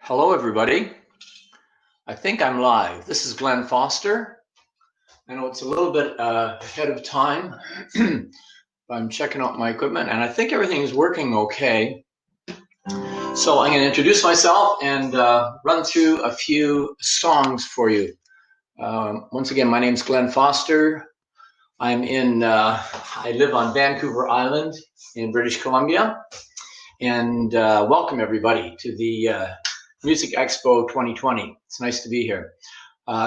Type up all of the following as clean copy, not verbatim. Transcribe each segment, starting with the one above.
Hello, everybody. I think I'm live. This is Glen Foster. I know it's a little bit ahead of time. I'm checking out my equipment, and I think everything is working okay. So I'm going to introduce myself and run through a few songs for you. Once again, my name is Glen Foster. I live on Vancouver Island in British Columbia. And welcome, everybody, to the Music Expo 2020. It's nice to be here.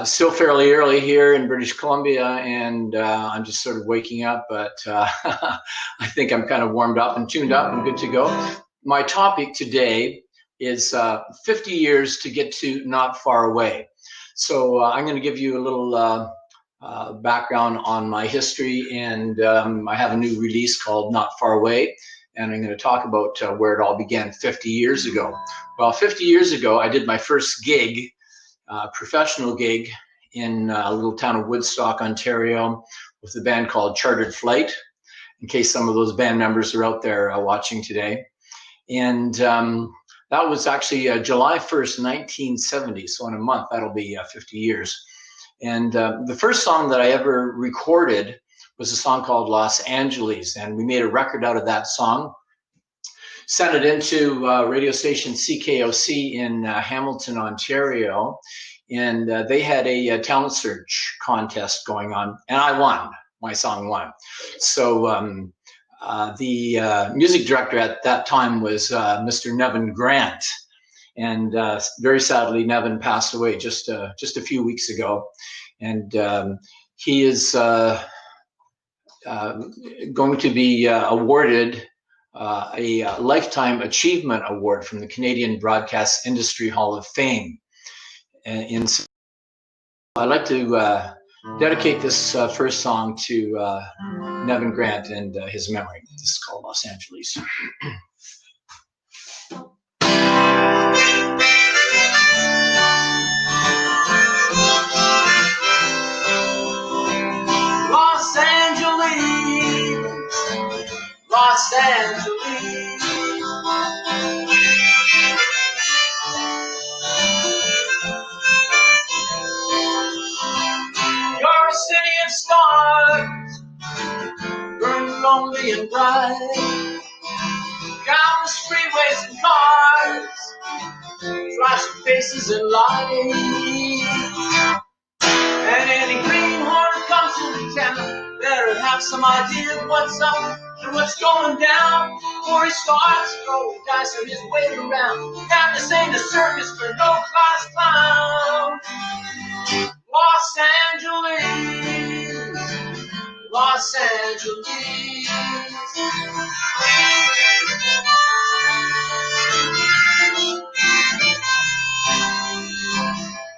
Still fairly early here in British Columbia, and I'm just sort of waking up, but I think I'm kind of warmed up and tuned up and good to go. My topic today is 50 years to get to Not Far Away. So I'm going to give you a little background on my history, and I have a new release called Not Far Away. And I'm going to talk about where it all began 50 years ago. Well, 50 years ago, I did my first gig, professional gig, in a little town of Woodstock, Ontario, with a band called Chartered Flight, in case some of those band members are out there watching today. And that was actually July 1st, 1970. So in a month, that'll be 50 years. And the first song that I ever recorded was a song called Los Angeles, and we made a record out of that song, sent it into radio station CKOC in Hamilton, Ontario, and they had a talent search contest going on, and I won. My song won. So the music director at that time was Mr. Nevin Grant, and very sadly, Nevin passed away just a few weeks ago, and he is going to be awarded a Lifetime Achievement Award from the Canadian Broadcast Industry Hall of Fame. And I'd like to dedicate this first song to Nevin Grant and his memory. This is called Los Angeles. Los Angeles, you're a city of stars, burning lonely and bright. Countless freeways and cars, flashing faces and lights. And any greenhorn that comes into town better have some idea of what's up and what's going down before he starts throwing dice on his way around. And this ain't a circus for no-class clown. Los Angeles, Los Angeles.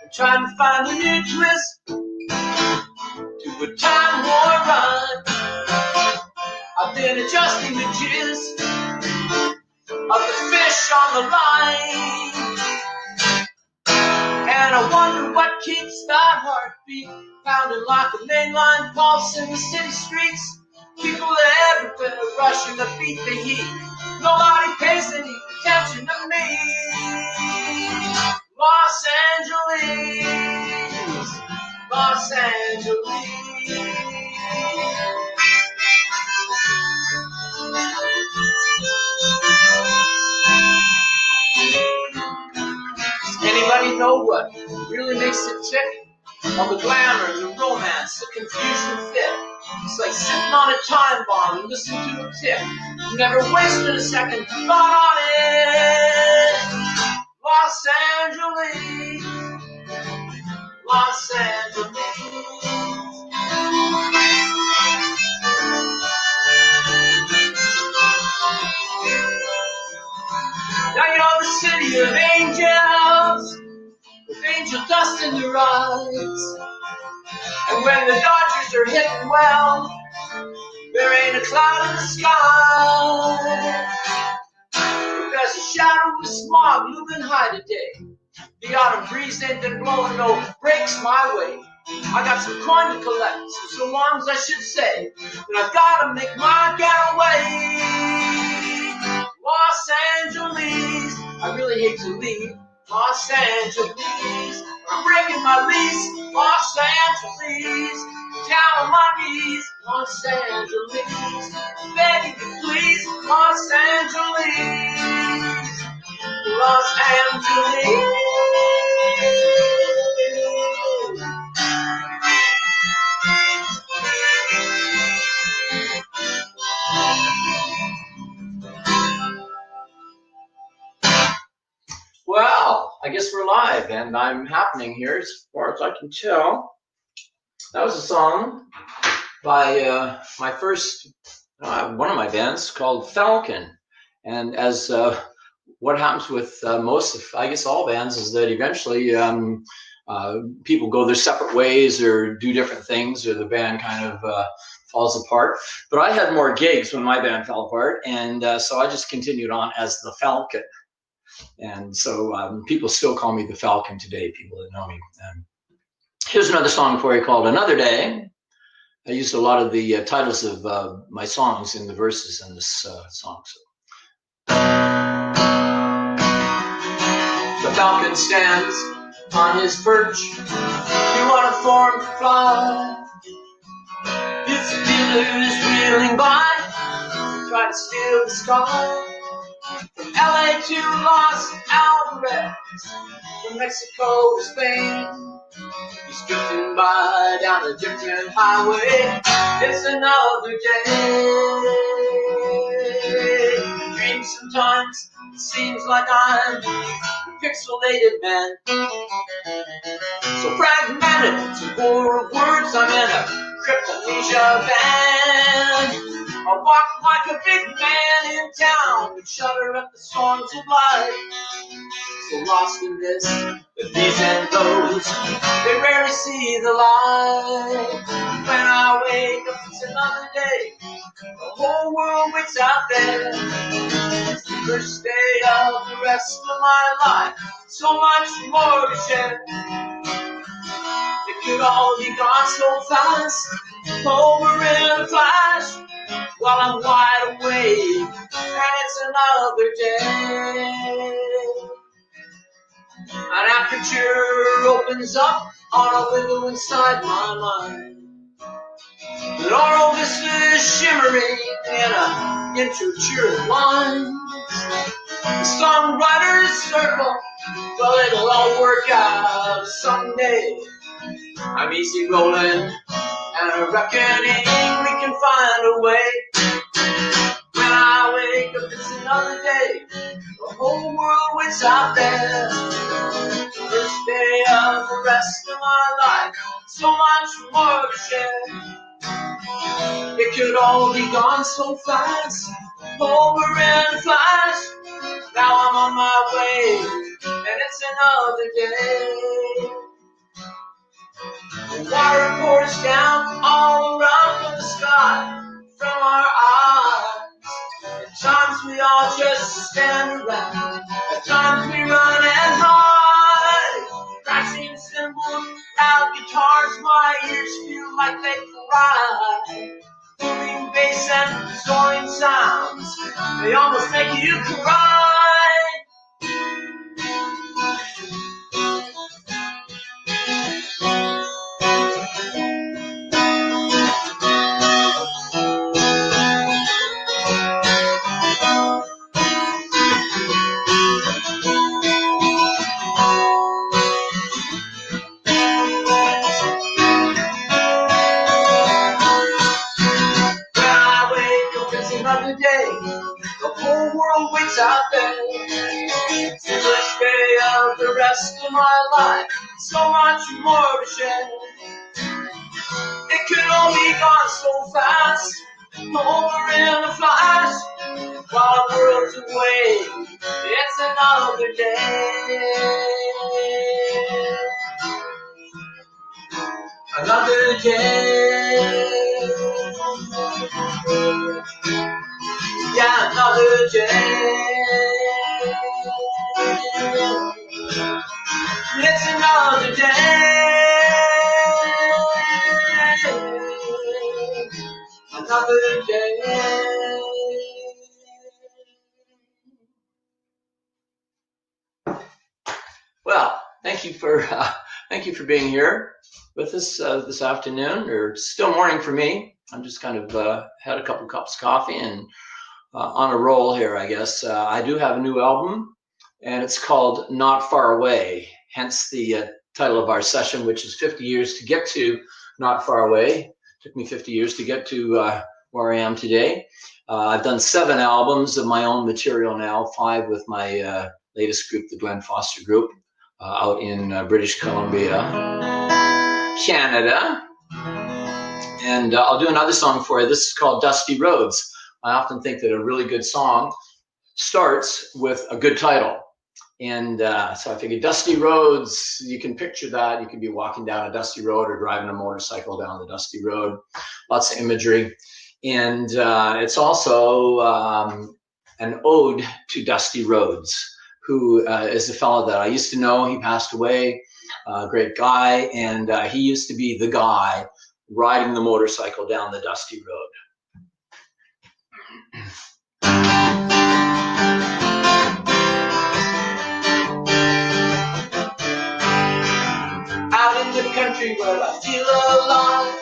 I'm trying to find a new twist to a time-worn run. I've been adjusting the gist of the fish on the line, and I wonder what keeps that heartbeat pounding like a mainline pulse in the city streets. People everywhere rushing to beat the heat. Nobody pays any attention to me. Los Angeles, Los Angeles. Anybody know what really makes it tick? All the glamour, the romance, the confusion fit. It's like sitting on a time bomb and listening to a tick. Never wasted a second thought on it. Los Angeles, Los Angeles. Now you're the city of angels, with angel dust in their eyes. And when the Dodgers are hitting well, there ain't a cloud in the sky. But there's a shadow of smog looming high today. The autumn breeze ain't been blowing no breaks my way. I got some coin to collect, so long as I should say that I've gotta make my getaway. Los Angeles, I really hate to leave, Los Angeles. I'm breaking my lease, Los Angeles. Down on my knees, Los Angeles. Begging you please, Los Angeles. Los Angeles. Well, I guess we're live, and I'm happening here as far as I can tell. That was a song by my first, one of my bands called Falcon. And as what happens with most of, I guess, all bands is that eventually people go their separate ways or do different things, or the band kind of falls apart. But I had more gigs when my band fell apart, and so I just continued on as the Falcon. And so people still call me the Falcon today, people that know me. Here's another song for you called Another Day. I used a lot of the titles of my songs in the verses in this song. So. The falcon stands on his perch, you want a form to fly. His dealers reeling by, try to steal the sky. From LA to Los Alvarez, from Mexico to Spain, he's drifting by down a different highway. It's another day. Dreams sometimes seems like I'm a pixelated man, so fragmented, so poor of words, I'm in a cryptomnesia band. I walk like a big man in town and shudder at the storms of life. So lost in this, the these and those, they rarely see the light. When I wake up, it's another day. The whole world waits out there. It's the first day of the rest of my life. So much more to share. It could all be gone so fast, over in a flash, while I'm wide awake, and it's another day. An aperture opens up on a window inside my mind. The aural vista is shimmering in a intricate lines. The songwriters circle, well, it'll all work out someday. I'm easy rolling and a reckoning, we can find a way. When I wake up, it's another day. The whole world waits out there. First day of the rest of my life. So much more to share. It could all be gone so fast, over in a flash. Now I'm on my way, and it's another day. The water pours down all around from the sky, from our eyes. At times we all just stand around, at times we run and hide. Crashing cymbals, loud guitars, my ears feel like they cry. Booming bass and soaring sounds, they almost make you cry. Out there, it's the first day of the rest of my life. So much more to share. It could all be gone so fast, over in a flash. While the world's away, it's another day. Another day. Yeah, another day. It's another day. Another day. Thank you for being here with us this afternoon, or still morning for me. I'm just kind of had a couple cups of coffee and on a roll here, I guess. I do have a new album, and it's called Not Far Away, hence the title of our session, which is 50 years to get to Not Far Away. It took me 50 years to get to where I am today. I've done 7 albums of my own material now, 5 with my latest group, the Glen Foster group, out in British Columbia, Canada. And I'll do another song for you. This is called Dusty Rhodes. I often think that a really good song starts with a good title. And so I figured Dusty Roads, you can picture that. You can be walking down a dusty road or driving a motorcycle down the dusty road. Lots of imagery. And it's also an ode to Dusty Rhodes, who is a fellow that I used to know. He passed away, a great guy. And he used to be the guy riding the motorcycle down the dusty road. Out in the country where I feel alive,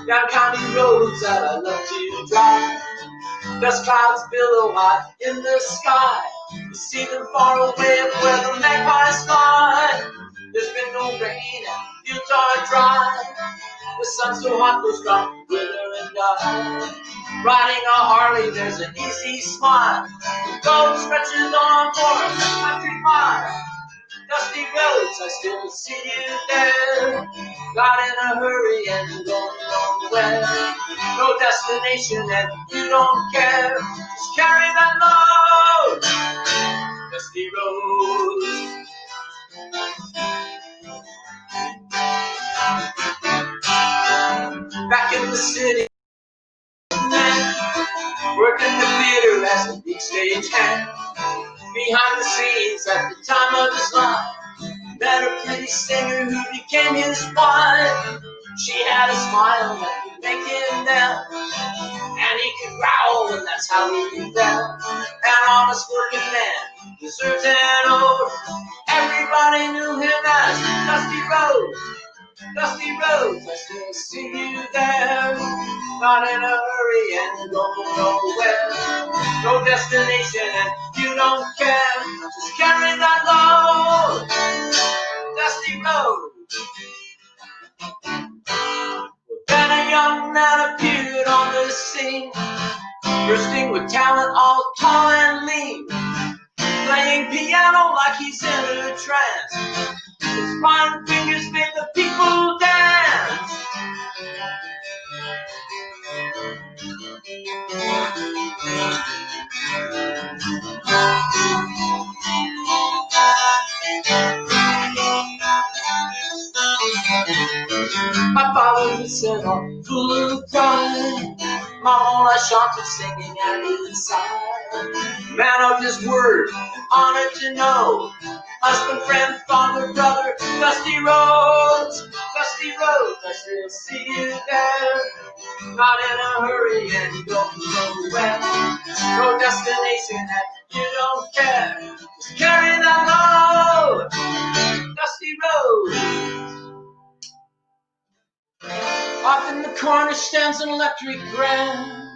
down county roads that I love to drive. Dust clouds billow high in the sky. You see them far away up where the magpies fly. There's been no rain and fields are dry. The sun's so hot those drops wither and die. Riding a Harley, there's an easy smile. The road stretches on for a country mile. Dusty roads, I still see you there. Not in a hurry and going nowhere. No destination and you don't care. Just carry that load. Dusty roads. Back in the city, working the theater as a big stage hand. Behind the scenes at the time of his life, met a pretty singer who became his wife. She had a smile that could make him melt, and he could growl, and that's how he felt. An honest working man deserves an ode. Everybody knew him as Dusty Rhodes. Dusty Rhodes, I still see you there. Not in a hurry and going nowhere. No destination and you don't care. Just carry that load. Dusty Rhodes. Then a young man appeared on the scene, bursting with talent, all tall and lean, playing piano like he's in a trance. His fine fingers made the people dance. My father was set on full of pride. Mama, I shot him singing at his side. Man of his word, honored to know. Husband, friend, father, brother, Dusty Rhodes. Dusty Rhodes, I still see you there. Not in a hurry and don't nowhere. No destination that you don't care. Just carry that load. Dusty Rhodes. Off in the corner stands an electric grand.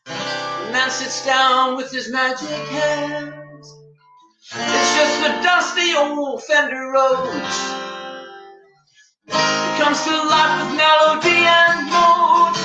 The man sits down with his magic hands. It's just a dusty old Fender Rhodes. It comes to life with melody and mood.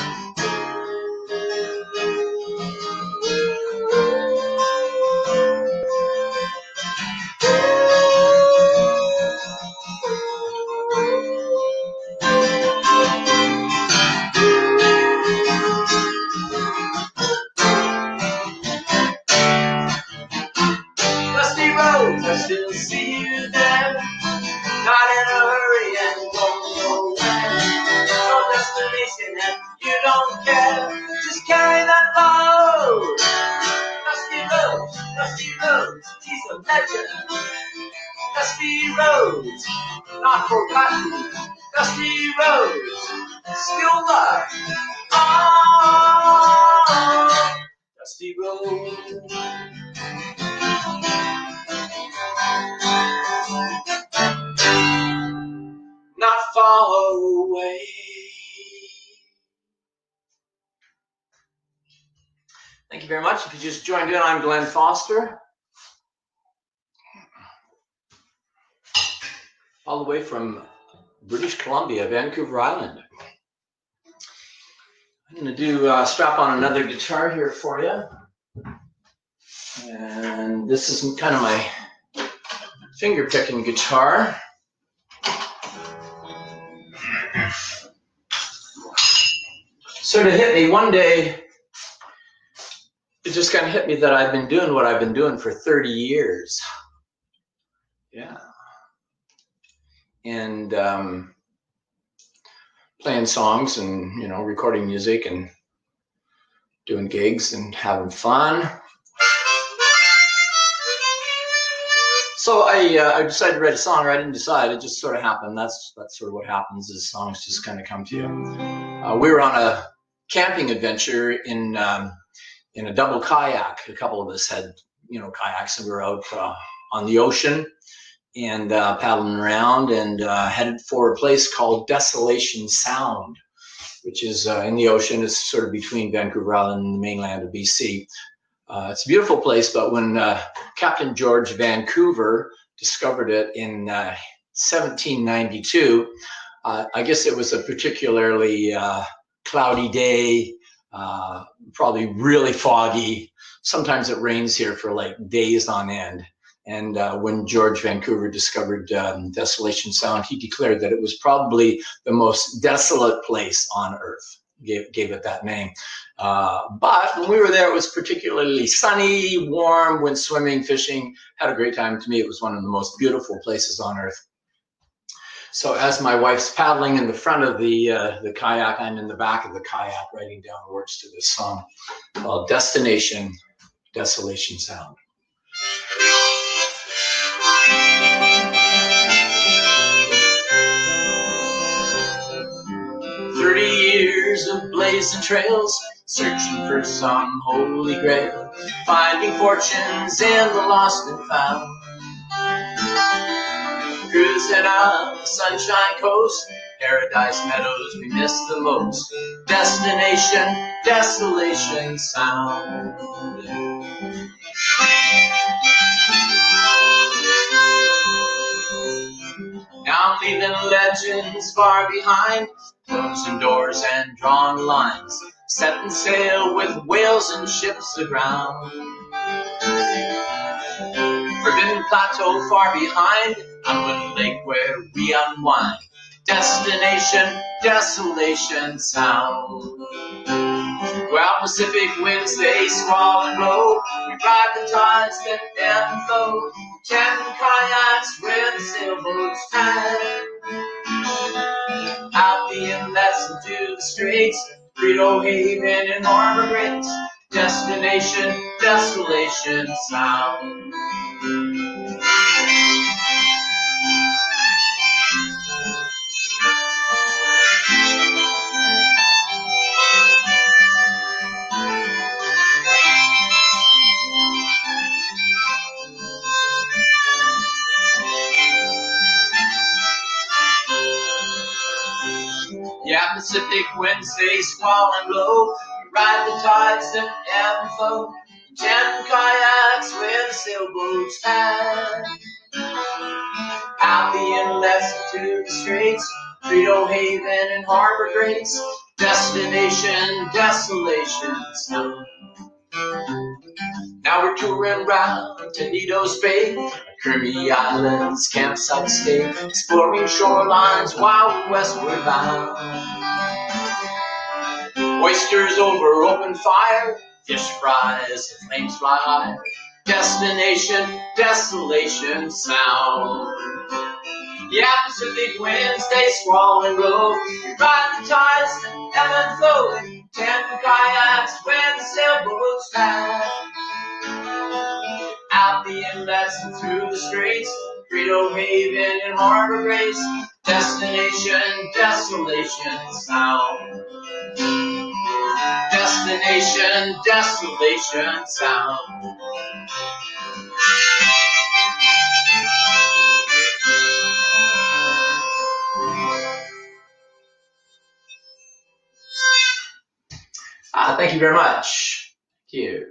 Dusty Rhodes, I still see you there. Not in a hurry and going nowhere. No destination and you don't care. Just carry that load. Dusty Rhodes, he's a legend. Dusty Rhodes, not forgotten. Dusty Rhodes, still loved. Oh, Dusty Rhodes. very much. If you just joined in, I'm Glen Foster, all the way from British Columbia, Vancouver Island. I'm going to do strap on another guitar here for you. And this is kind of my finger picking guitar. Sort of hit me one day, it just kind of hit me that I've been doing what I've been doing for 30 years. Yeah. And playing songs and, you know, recording music and doing gigs and having fun. So I decided to write a song, or I didn't decide, it just sort of happened. That's sort of what happens, is songs just kind of come to you. We were on a camping adventure in a double kayak. A couple of us had, you know, kayaks, and we were out on the ocean and paddling around, and headed for a place called Desolation Sound, which is in the ocean. It's sort of between Vancouver Island and the mainland of BC. It's a beautiful place, but when Captain George Vancouver discovered it in 1792, I guess it was a particularly cloudy day, probably really foggy. Sometimes it rains here for like days on end. And when George Vancouver discovered Desolation Sound, he declared that it was probably the most desolate place on Earth. Gave it that name. But when we were there, it was particularly sunny, warm, went swimming, fishing, had a great time. To me, it was one of the most beautiful places on Earth. So as my wife's paddling in the front of the kayak, I'm in the back of the kayak writing down words to this song called Destination, Desolation Sound. 30 years of blazing trails, searching for some holy grail, finding fortunes in the lost and found. Cruising up the Sunshine Coast, Paradise Meadows we miss the most. Destination, Desolation Sound. Now I'm leaving legends far behind, closing doors and drawn lines, setting sail with whales and ships aground. Forbidden Plateau far behind, Unwin Lake where we unwind. Destination, Desolation Sound. Well, Pacific winds, they squall and blow. We ride the tides that ebb and flow. 10 kayaks with sailboats tied. Out the inlets into the straits, Frito Haven and Harbor Breaks. Destination, Desolation Sound. Yeah, Pacific winds, they squall and blow. We ride the tides that ebb and flow. 10 kayaks with sailboats tied. Out the inlets to the straits, Frito Haven and Harbor Breaks. Destination, Desolation Sound. Now we're touring round Tenedo's Bay, Kermit Islands, campsite stay, exploring shorelines while we're westward bound. Oysters over open fire, fish fries, the flames fly high. Destination, Desolation Sound. Yeah, Pacific winds, they squall and blow. We ride the tides that ebb and flow. 10 kayaks with the sailboats tied. Out the inlets and through the straits, Frito Haven and Harbor Breaks. Destination, Desolation Sound. Destination, Desolation Sound. Thank you very much. Thank you.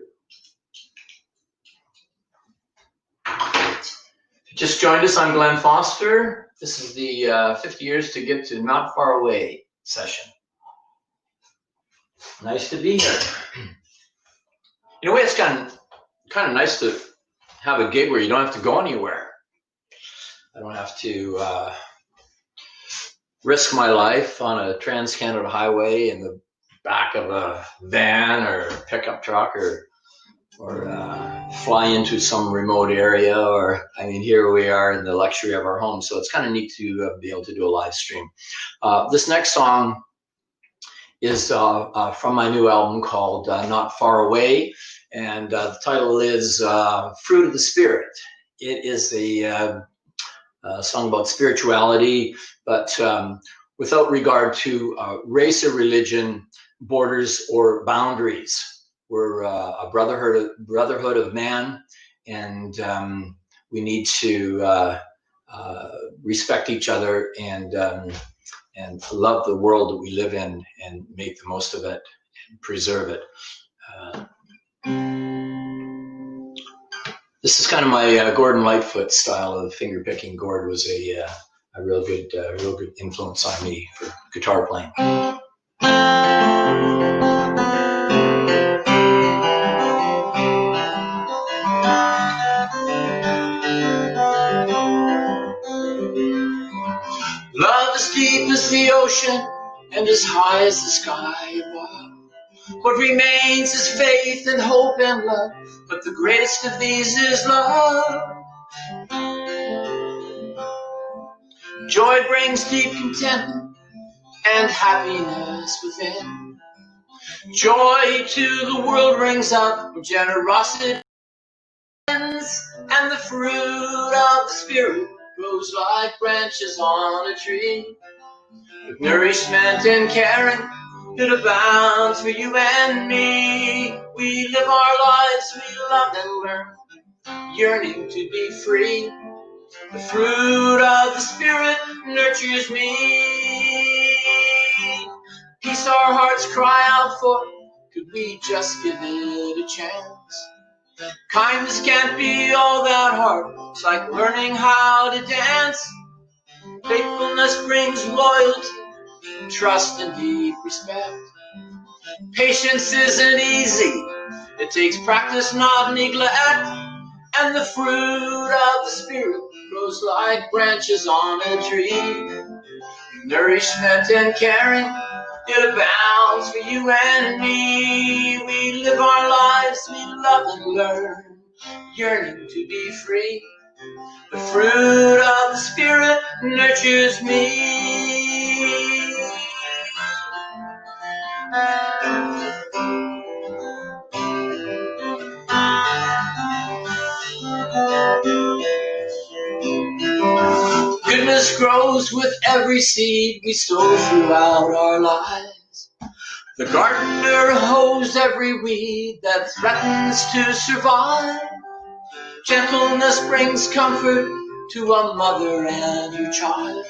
Just joined us on Glen Foster. This is the 50 years to get to Not Far Away session. Nice to be here. In a way, it's kind of nice to have a gig where you don't have to go anywhere. I don't have to risk my life on a Trans-Canada highway in the back of a van or pickup truck or fly into some remote area, or I mean, here we are in the luxury of our home, so it's kind of neat to be able to do a live stream. This next song is from my new album called Not Far Away, and the title is Fruit of the Spirit. It is a song about spirituality, but without regard to race or religion, borders or boundaries. We're a brotherhood of man, and we need to respect each other and love the world that we live in and make the most of it and preserve it. This is kind of my Gordon Lightfoot style of finger picking. Gord was a real good influence on me for guitar playing. Love as deep as the ocean and as high as the sky above. What remains is faith and hope and love, but the greatest of these is love. Joy brings deep contentment and happiness within. Joy to the world rings up when generosity ends, and the fruit of the Spirit grows like branches on a tree. With nourishment and caring, it abounds for you and me. We live our lives, we love and learn, yearning to be free. The fruit of the Spirit nurtures me. Peace our hearts cry out for, could we just give it a chance? Kindness can't be all that hard, it's like learning how to dance. Faithfulness brings loyalty, trust and deep respect. Patience isn't easy, it takes practice, not neglect. And the fruit of the Spirit grows like branches on a tree. Nourishment and caring, it abounds for you and me. We live our lives, we love and learn, yearning to be free. The fruit of the Spirit nurtures me. Goodness grows with every seed we sow throughout our lives. The gardener hoes every weed that threatens to survive. Gentleness brings comfort to a mother and her child.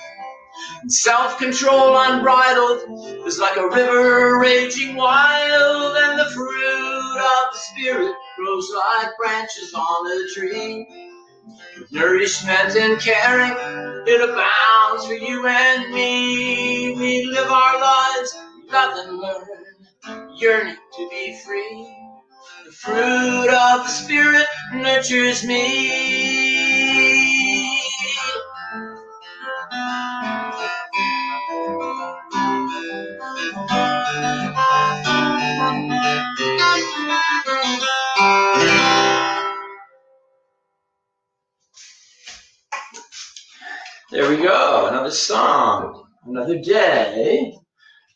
And self-control unbridled is like a river raging wild. And the fruit of the Spirit grows like branches on a tree. With nourishment and caring, it abounds for you and me. We live our lives, love and learn, yearning to be free. The fruit of the Spirit nurtures me. There we go, another song, another day,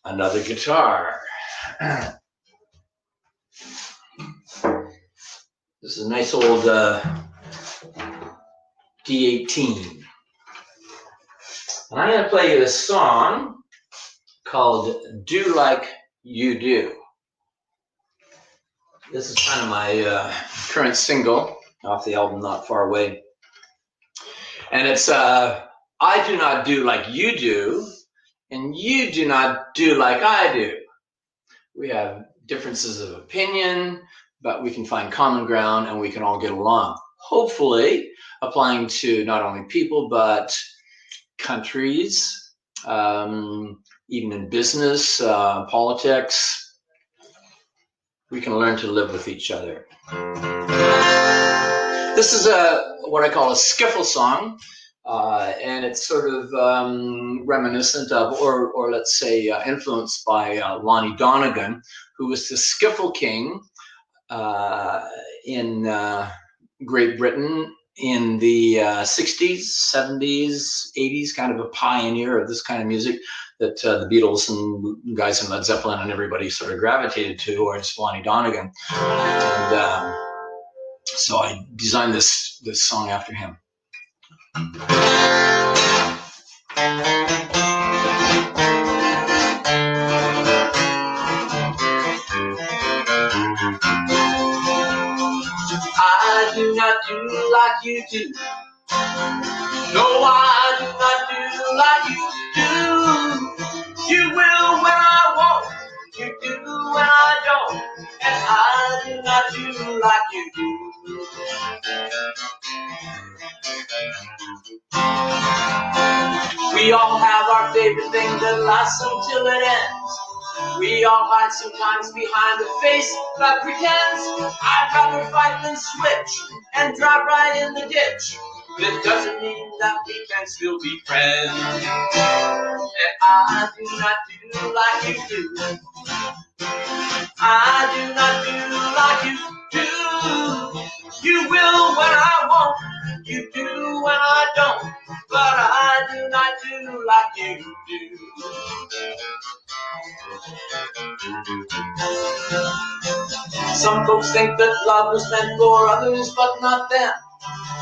another guitar. This is a nice old D18. And I'm going to play you a song called Do Like You Do. This is kind of my current single off the album Not Far Away. And it's I do not do like you do, and you do not do like I do. We have differences of opinion, but we can find common ground and we can all get along. hopefully applying to not only people, but countries, even in business, politics. We can learn to live with each other. This is what I call a skiffle song, and it's sort of reminiscent of, or let's say influenced by Lonnie Donegan, who was the skiffle king in Great Britain in the 60s, 70s, 80s, kind of a pioneer of this kind of music that the Beatles and guys in Led Zeppelin and everybody sort of gravitated towards Lonnie Donegan. And so I designed this song after him. I do not do like you do. No, I do not do like you do. You will when I won't. You do when I don't. And I do not do like you do. We all have our favorite thing that lasts until it ends. We all hide sometimes behind a face that pretends. I'd rather fight than switch and drive right in the ditch. It doesn't mean that we can still be friends. And I do not do like you do. I do not do like you do. You will when I won't. You do when I don't. But I do not do like you do. Some folks think that love was meant for others, but not them.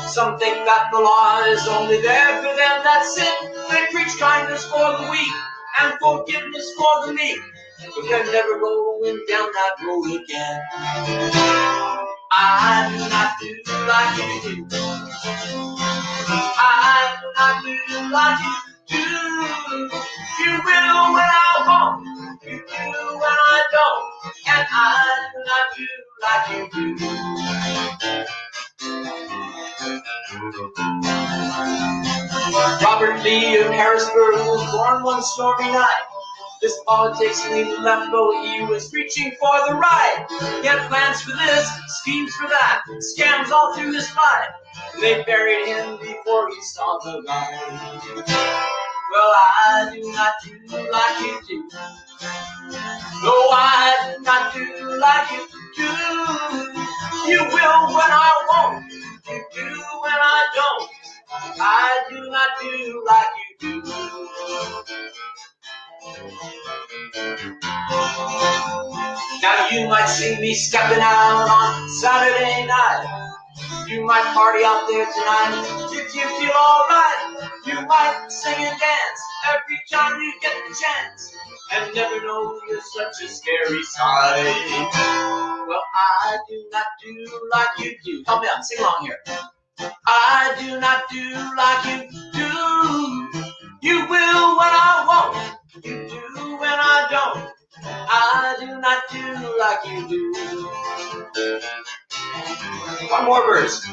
Some think that the law is only there for them that sin. They preach kindness for the weak and forgiveness for the meek, but they're never going down that road again. I do not do like you do. I do not do like you do. You will when I won't. You do when I don't. And I do not do like you do. Robert Lee of Harrisburg was born one stormy night. This politics and he left, though he was reaching for the right. He had plans for this, schemes for that, scams all through his life. They buried him before he saw the light. Well, I do not do like you do. No, I do not do like you do. You will when I won't. You do when I don't. I do not do like you do. Now you might see me stepping out on Saturday night. You might party out there tonight if you feel alright. You might sing and dance every time you get the chance, and never know you're such a scary sight. Well, I do not do like you do. Help me out, sing along here. I do not do like you do. You will when I won't. You do when I don't. I do not do like you do. One more verse.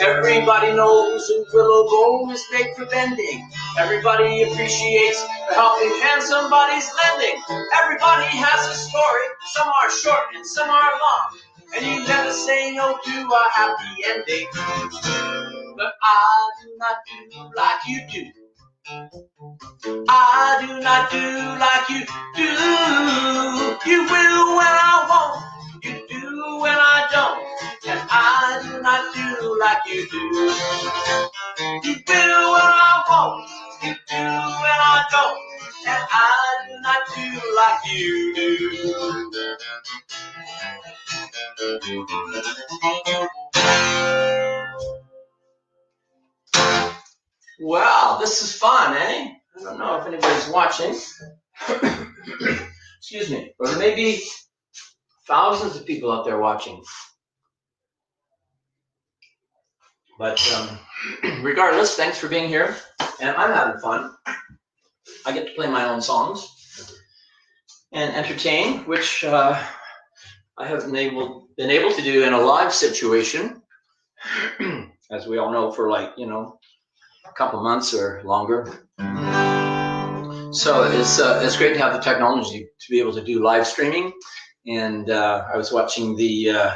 Everybody knows a willow bowl is made for bending. Everybody appreciates the helping hand somebody's lending. Everybody has a story. Some are short and some are long. And you never say no to a happy ending. But I do not do like you do. I do not do like you do. You will when I won't. You do when I don't. And I do not do like you do. You will when I won't. You do when I don't. And I do not do like you do. Wow, this is fun, eh? I don't know if anybody's watching. Excuse me. Or there may be thousands of people out there watching. But regardless, thanks for being here. And I'm having fun. I get to play my own songs and entertain, which I have been able been able to do in a live situation, as we all know, for like, you know, a couple months or longer. So it's great to have the technology to be able to do live streaming. And I was watching the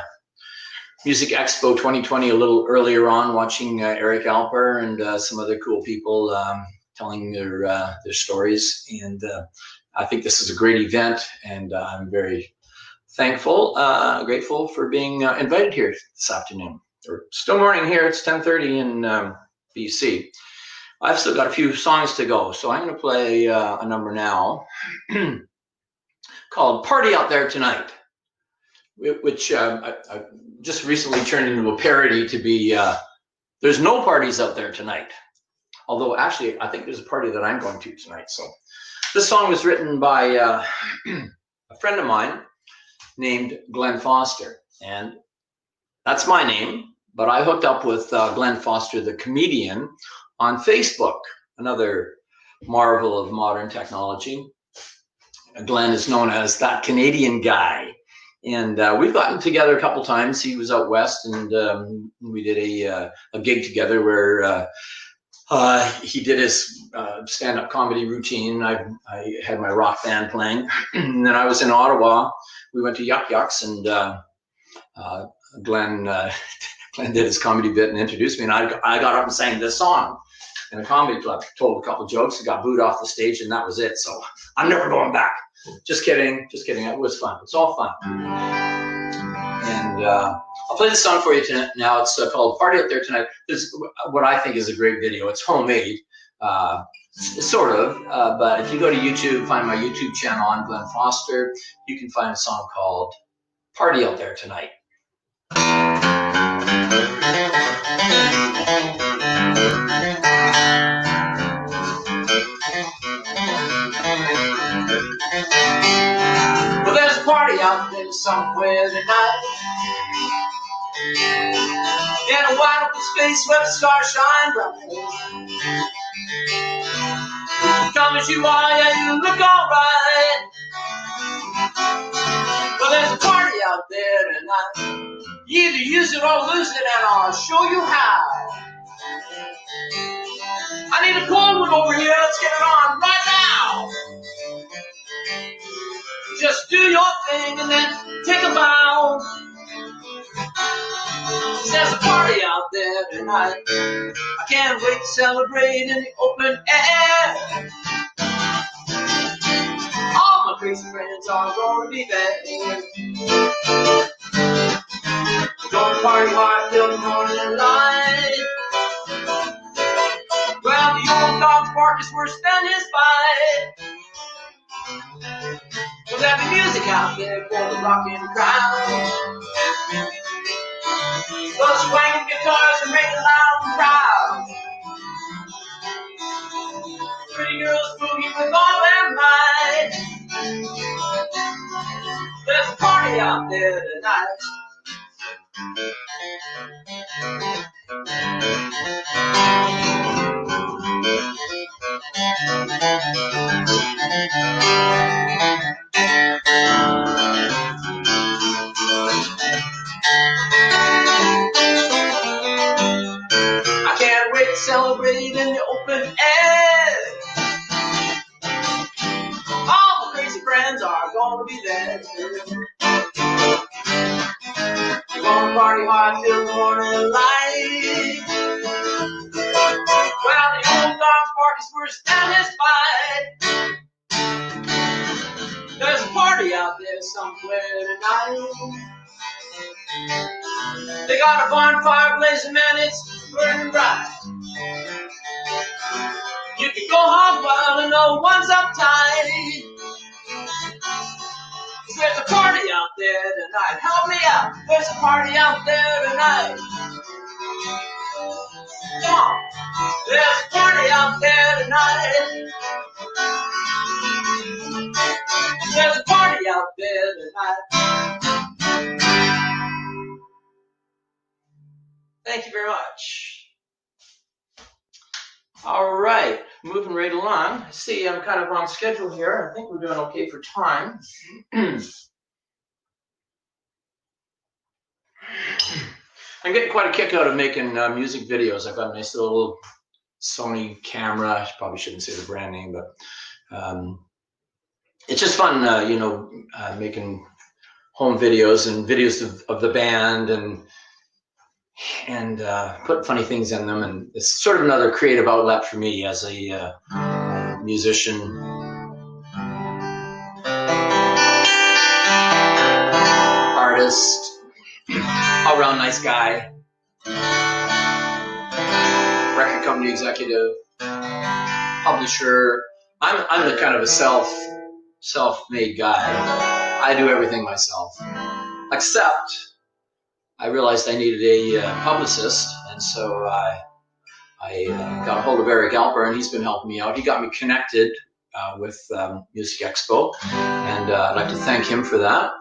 Music Expo 2020 a little earlier on, watching Eric Alper and some other cool people telling their stories. And I think this is a great event, and I'm very thankful, grateful for being invited here this afternoon. Or still morning here, it's 10:30 in BC. I've still got a few songs to go, so I'm going to play a number now called Party Out There Tonight, which I just recently turned into a parody to be There's No Parties Out There Tonight. Although actually, I think there's a party that I'm going to tonight. So this song was written by a friend of mine named Glen Foster. And that's my name, but I hooked up with Glen Foster, the comedian, on Facebook, another marvel of modern technology. Glen is known as that Canadian guy. And we've gotten together a couple times. He was out west, and we did a gig together where he did his stand-up comedy routine. I had my rock band playing. And then I was in Ottawa. We went to Yuck Yucks, and Glen did his comedy bit and introduced me. And I got up and sang this song in a comedy club, told a couple jokes, got booed off the stage, and that was it. So I'm never going back. Just kidding, just kidding. It was fun. It's all fun. And I'll play this song for you tonight. Now it's called Party Out There Tonight. This is what I think is a great video. It's homemade, sort of, but if you go to YouTube, find my YouTube channel on Glen Foster, you can find a song called Party Out There Tonight. Well, there's a party out there somewhere tonight, in a wide open space where the stars shine bright. Come as you are, yeah, you look alright. Well, there's a party out there tonight. You either use it or lose it, and I'll show you how. I need a cold one over here, let's get it on right now. Just do your thing and then take a bow. There's a party out there tonight. I can't wait to celebrate in the open air. All my crazy friends are gonna be there. Gonna party hard till the morning light. Well, the old dog's bark is worse than his bite. Well, there'll be music out there for the rockin' crowd. Well, swinging guitars and ringing loud and proud. Pretty girls boogie with all their might. There's a party out there tonight. I can't wait to celebrate in the open air. All the crazy friends are gonna be there. We're gonna party hard till the morning light. Well, the old dog's bark is worse than his bite. There's a party out there somewhere tonight. They got a bonfire blazing, man, it's burning bright. You can go hog wild and no one's uptight. There's a party out there tonight. Help me out. There's a party out there tonight. Come on. There's a party out there tonight. There's a party out there tonight. Thank you very much. All right, moving right along. See, I'm kind of on schedule here. I think we're doing okay for time. I'm getting quite a kick out of making music videos. I've got a nice little Sony camera. I probably shouldn't say the brand name, but it's just fun, making home videos and videos of the band and put funny things in them. And it's sort of another creative outlet for me as a musician. Artist, all around nice guy, record company executive, publisher. I'm the kind of a self-made guy. I do everything myself, except I realized I needed a publicist, and so I got a hold of Eric Alper, and he's been helping me out. He got me connected with Music Expo, and I'd like to thank him for that.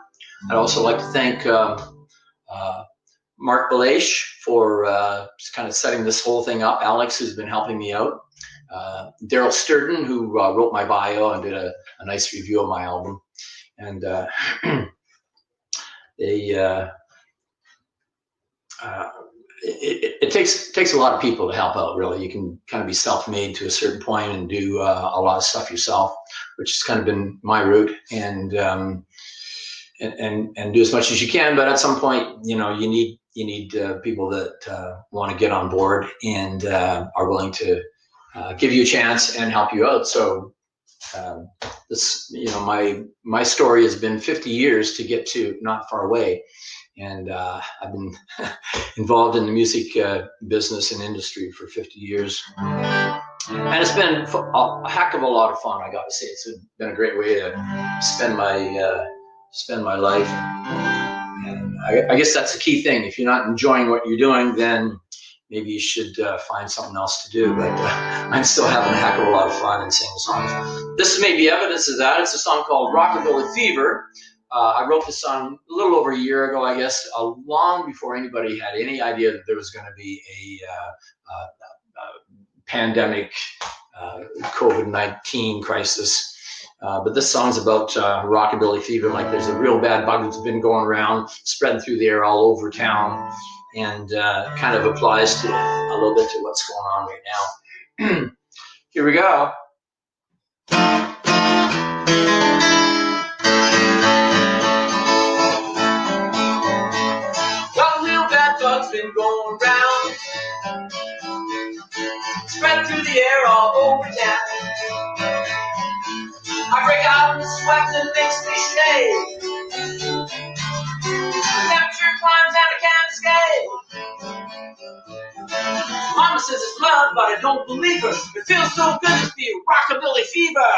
I'd also like to thank Mark Belash for kind of setting this whole thing up. Alex, who's been helping me out. Daryl Sturden, who wrote my bio and did a nice review of my album. And it takes a lot of people to help out, really. You can kind of be self-made to a certain point and do a lot of stuff yourself, which has kind of been my route, and do as much as you can. But at some point, you need people that want to get on board and are willing to give you a chance and help you out. So this, my story has been 50 years to get to not far away. And I've been involved in the music business and industry for 50 years. And it's been a heck of a lot of fun, I got to say. It's been a great way to spend my life. And I guess that's the key thing. If you're not enjoying what you're doing, then maybe you should find something else to do. But I'm still having a heck of a lot of fun and singing songs. This may be evidence of that. It's a song called Rockabilly Fever. I wrote this song a little over a year ago, I guess, long before anybody had any idea that there was going to be a pandemic, COVID-19 crisis. But this song's about Rockabilly Fever, like there's a real bad bug that's been going around, spreading through the air all over town, and kind of applies to a little bit to what's going on right now. Here we go. Bug's been going round, spread through the air all over town. I break out in the sweat that makes me stay. The temperature climbs and I can't escape. Mama says it's love, but I don't believe her. It feels so good to feel Rockabilly Fever.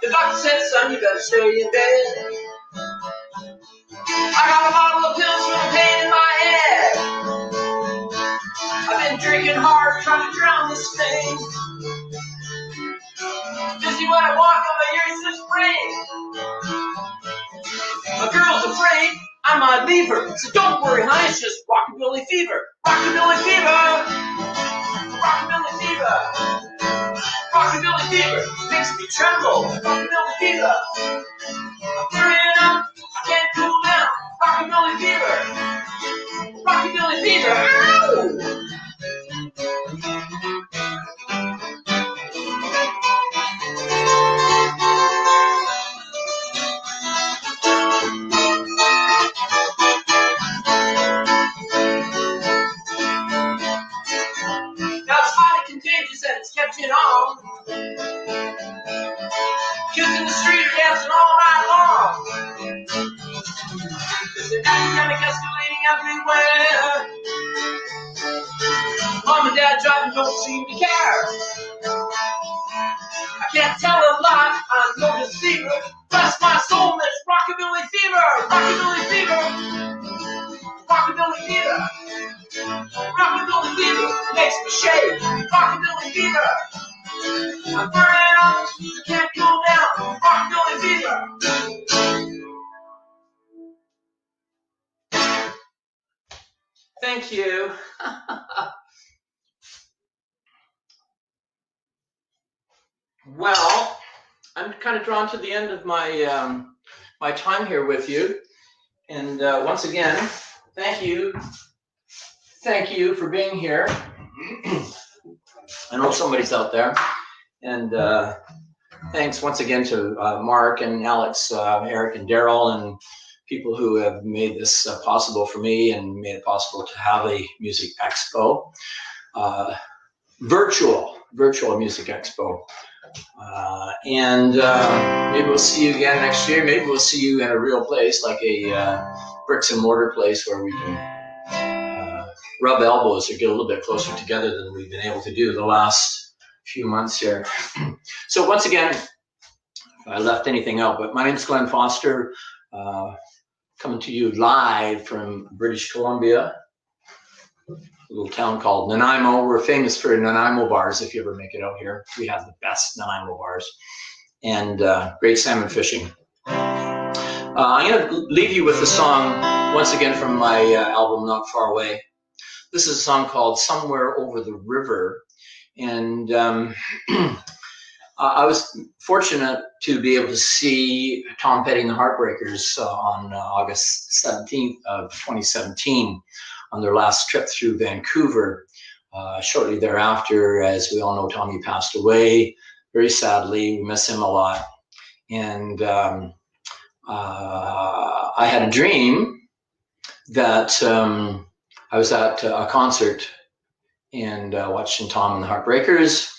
The doctor said, son, you better stay in bed. I got a bottle of pills for the pain in my head. I've been drinking hard, trying to drown this thing. Busy when I walk on my ears this spring. My girl's afraid I might leave her, so don't worry, honey, it's just Rockabilly Fever. Rockabilly Fever. Rockabilly Fever. Rockabilly Fever makes me tremble. Rockabilly Fever. I'm burning up, I can't cool down. Rockabilly Fever. Rockabilly Fever. Ow! Now it's highly contagious and it's kept it on. Kids in the street are dancing all night long. There's an epidemic escalating everywhere. Mom and dad driving don't seem to care. I can't tell a lie, I know this fever. Bless my soul, it's Rockabilly Fever. Rockabilly Fever. Rockabilly Fever. Rockabilly Fever makes me shake. Rockabilly Fever. I'm burning up, I can't cool down. Rockabilly Fever. Thank you. Well, I'm kind of drawn to the end of my my time here with you. And once again, thank you. Thank you for being here. I know somebody's out there. And thanks once again to Mark and Alex, Eric and Daryl, and people who have made this possible for me and made it possible to have a music expo, virtual music expo. And maybe we'll see you again next year. Maybe we'll see you in a real place, like a bricks and mortar place where we can rub elbows or get a little bit closer together than we've been able to do the last few months here. So once again, if I left anything out, but my name is Glen Foster, coming to you live from British Columbia, a little town called Nanaimo. We're famous for Nanaimo bars. If you ever make it out here, we have the best Nanaimo bars and great salmon fishing. I'm going to leave you with a song once again from my album Not Far Away. This is a song called Somewhere Over the River, and I was fortunate to be able to see Tom Petty and the Heartbreakers on August 17th of 2017 on their last trip through Vancouver. Shortly thereafter, as we all know, Tommy passed away very sadly. We miss him a lot. And I had a dream that I was at a concert and watching Tom and the Heartbreakers,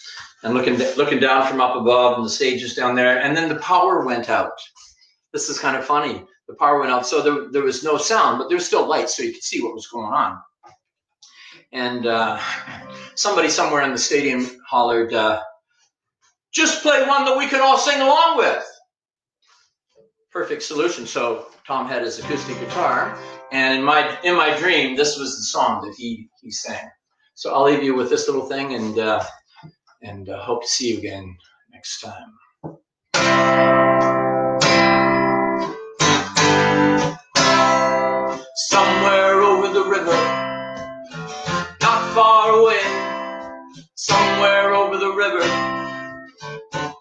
and looking down from up above, and the stage is down there, and then the power went out. This is kind of funny. The power went out, so there was no sound, but there's still lights, so you could see what was going on. And somebody somewhere in the stadium hollered, "Just play one that we could all sing along with." Perfect solution. So Tom had his acoustic guitar, and in my dream, this was the song that he sang. So I'll leave you with this little thing, and hope to see you again next time. Somewhere over the river, not far away. Somewhere over the river,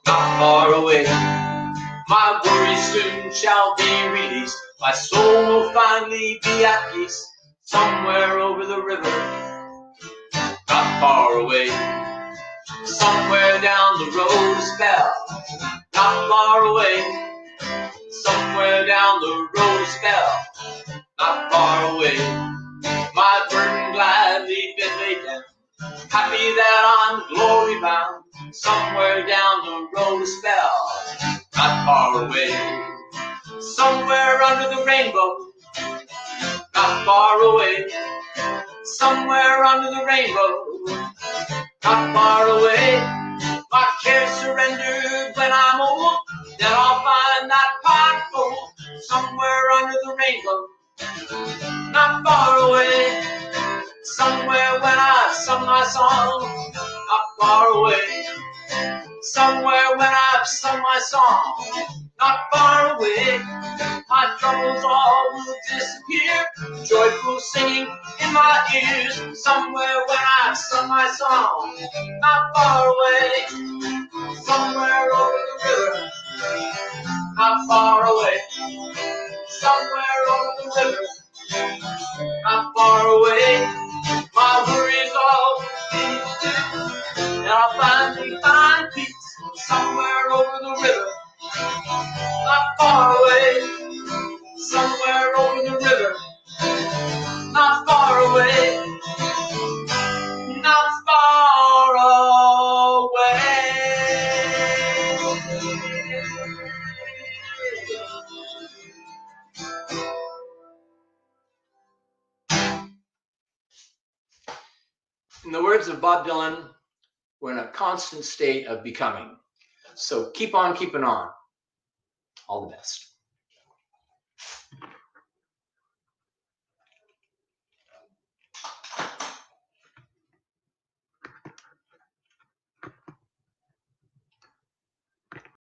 not far away. My worries soon shall be released. My soul will finally be at peace. Somewhere over the river, not far away. Somewhere down the road is Bell, not far away. Somewhere down the road is Bell, not far away. My burden gladly been laid down, happy that I'm glory bound. Somewhere down the road is Bell, not far away. Somewhere under the rainbow, not far away. Somewhere under the rainbow, not far away. My cares surrendered when I'm old, then I'll find that pot of gold. Somewhere under the rainbow, not far away. Somewhere when I sung my song, not far away. Somewhere when I've sung my song, not far away. My troubles all will disappear, joyful singing in my ears. Somewhere when I've sung my song, not far away. Somewhere over the river, not far away. Somewhere over the river, not far away. My worries all be, and I'll finally find peace. Somewhere over the river, not far away. Somewhere over the river, not far away. Not far away. In the words of Bob Dylan, we're in a constant state of becoming. So keep on keeping on. All the best.